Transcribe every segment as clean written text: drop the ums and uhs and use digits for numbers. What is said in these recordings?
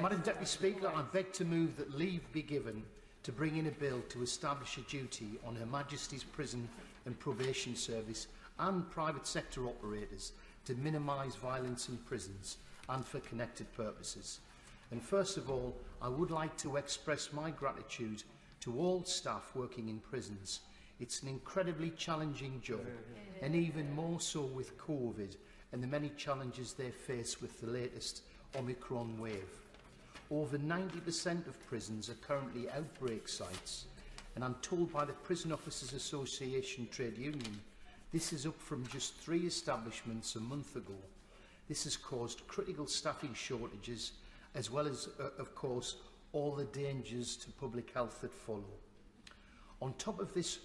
Madam Deputy Speaker, I beg to move that leave be given to bring in a bill to establish a duty on Her Majesty's Prison and Probation Service and private sector operators to minimise violence in prisons and for connected purposes. And first of all, I would like to express my gratitude to all staff working in prisons. It's an incredibly challenging job, and even more so with COVID and the many challenges they face with the latest Omicron wave. Over 90% of prisons are currently outbreak sites, and I'm told by the Prison Officers Association trade union this is up from just 3 establishments a month ago. This has caused critical staffing shortages, as well as, of course, all the dangers to public health that follow. On top of this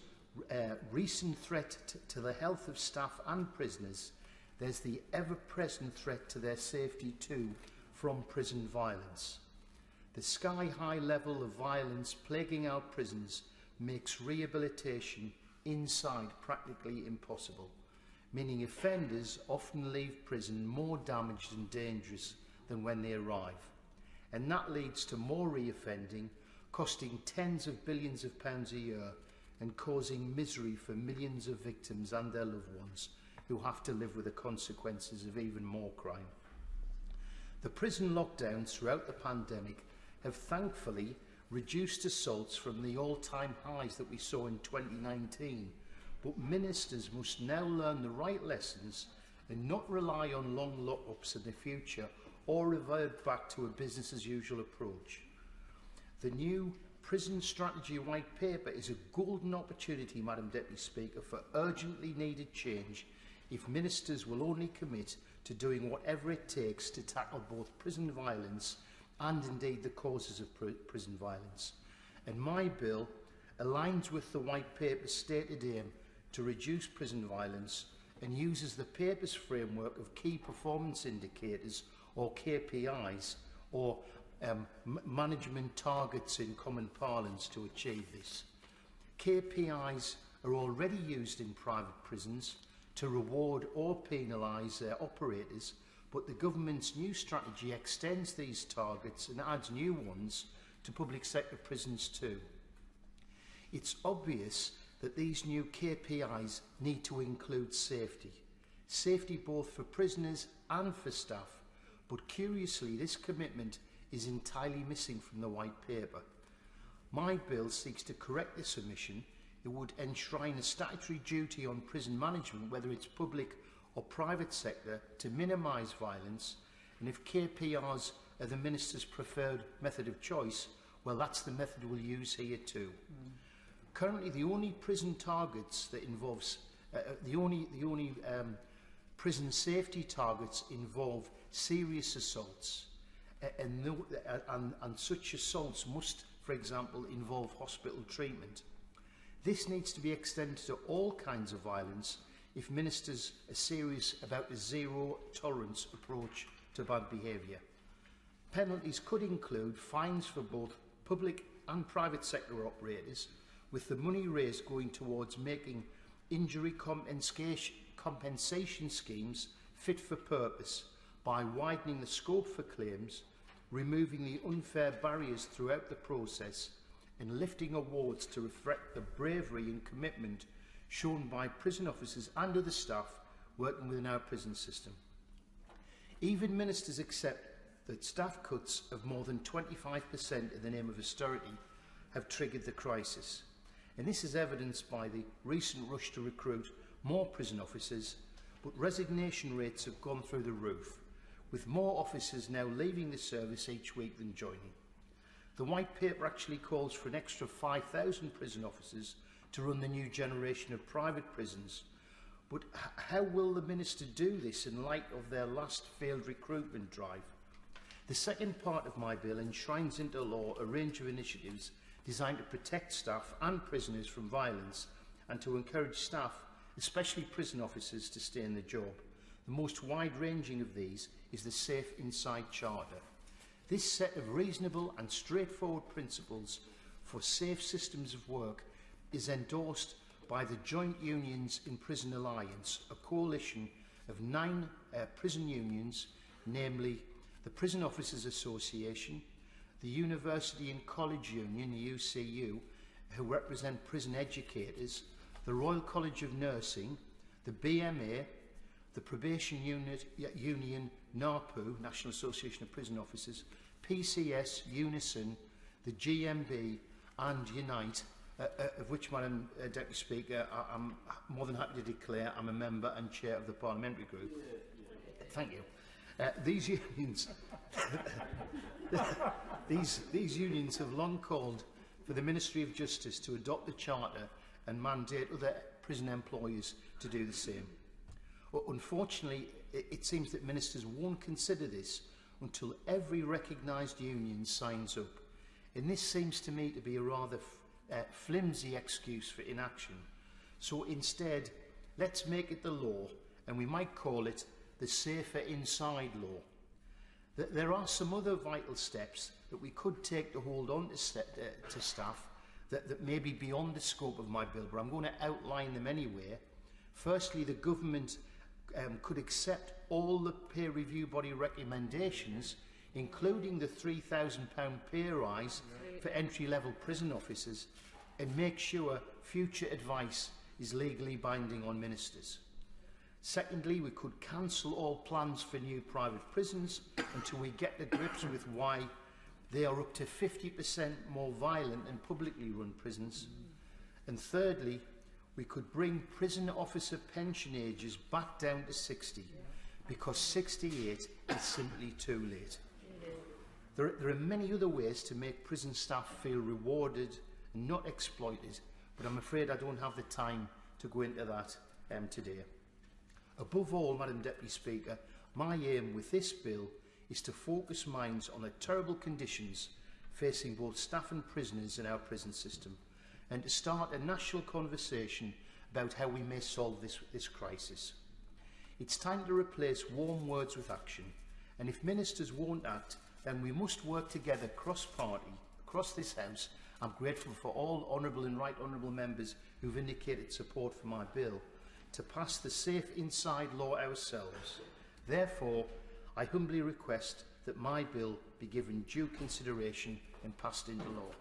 recent threat to the health of staff and prisoners, there's the ever-present threat to their safety too from prison violence. The sky-high level of violence plaguing our prisons makes rehabilitation inside practically impossible, meaning offenders often leave prison more damaged and dangerous than when they arrive. And that leads to more reoffending, costing tens of billions of pounds a year and causing misery for millions of victims and their loved ones who have to live with the consequences of even more crime. The prison lockdowns throughout the pandemic have thankfully reduced assaults from the all-time highs that we saw in 2019, but ministers must now learn the right lessons and not rely on long lock-ups in the future or revert back to a business-as-usual approach. The new Prison Strategy White Paper is a golden opportunity, Madam Deputy Speaker, for urgently needed change if ministers will only commit to doing whatever it takes to tackle both prison violence and indeed the causes of prison violence. And my bill aligns with the White Paper's stated aim to reduce prison violence and uses the paper's framework of key performance indicators, or KPIs, or management targets in common parlance, to achieve this. KPIs are already used in private prisons to reward or penalise their operators, but the government's new strategy extends these targets and adds new ones to public sector prisons too. It's obvious that these new KPIs need to include safety. Safety both for prisoners and for staff, but curiously this commitment is entirely missing from the White Paper. My bill seeks to correct this omission. It would enshrine a statutory duty on prison management, whether it's public or private sector, to minimise violence, and if KPIs are the Minister's preferred method of choice, well, that's the method we'll use here too. Currently, the only prison targets that involves prison safety targets involve serious assaults, and such assaults must, for example, involve hospital treatment. This needs to be extended to all kinds of violence if ministers are serious about a zero-tolerance approach to bad behaviour. Penalties could include fines for both public and private sector operators, with the money raised going towards making injury compensation schemes fit for purpose by widening the scope for claims, removing the unfair barriers throughout the process, and lifting awards to reflect the bravery and commitment shown by prison officers and other staff working within our prison system. Even ministers accept that staff cuts of more than 25% in the name of austerity have triggered the crisis. And this is evidenced by the recent rush to recruit more prison officers, but resignation rates have gone through the roof, with more officers now leaving the service each week than joining. The White Paper actually calls for an extra 5,000 prison officers to run the new generation of private prisons. But how will the Minister do this in light of their last failed recruitment drive? The second part of my bill enshrines into law a range of initiatives designed to protect staff and prisoners from violence and to encourage staff, especially prison officers, to stay in the job. The most wide-ranging of these is the Safe Inside Charter. This set of reasonable and straightforward principles for safe systems of work is endorsed by the Joint Unions in Prison Alliance, a coalition of 9 prison unions, namely the Prison Officers Association, the University and College Union, the UCU, who represent prison educators, the Royal College of Nursing, the BMA, the Probation Union, NAPU, National Association of Prison Officers, PCS, Unison, the GMB and Unite, of which, Madam Deputy Speaker, I'm more than happy to declare I'm a member and chair of the parliamentary group. Thank you. These unions, these unions have long called for the Ministry of Justice to adopt the Charter and mandate other prison employers to do the same. But unfortunately, it seems that ministers won't consider this until every recognised union signs up. And this seems to me to be a rather flimsy excuse for inaction. So instead, let's make it the law, and we might call it the Safer Inside Law. There are some other vital steps that we could take to hold on to staff that may be beyond the scope of my bill, but I'm going to outline them anyway. Firstly, the government could accept all the peer review body recommendations, including the £3,000 pay rise for entry-level prison officers, and make sure future advice is legally binding on ministers. Secondly, we could cancel all plans for new private prisons until we get to grips with why they are up to 50% more violent than publicly run prisons. And thirdly, we could bring prison officer pension ages back down to 60, because 68 is simply too late. There are many other ways to make prison staff feel rewarded and not exploited, but I'm afraid I don't have the time to go into that today. Above all, Madam Deputy Speaker, my aim with this bill is to focus minds on the terrible conditions facing both staff and prisoners in our prison system, and to start a national conversation about how we may solve this crisis. It's time to replace warm words with action, and if ministers won't act, then we must work together cross-party, across this House. I'm grateful for all honourable and right honourable members who've indicated support for my bill, to pass the Safe Inside Law ourselves. Therefore, I humbly request that my bill be given due consideration and passed into law.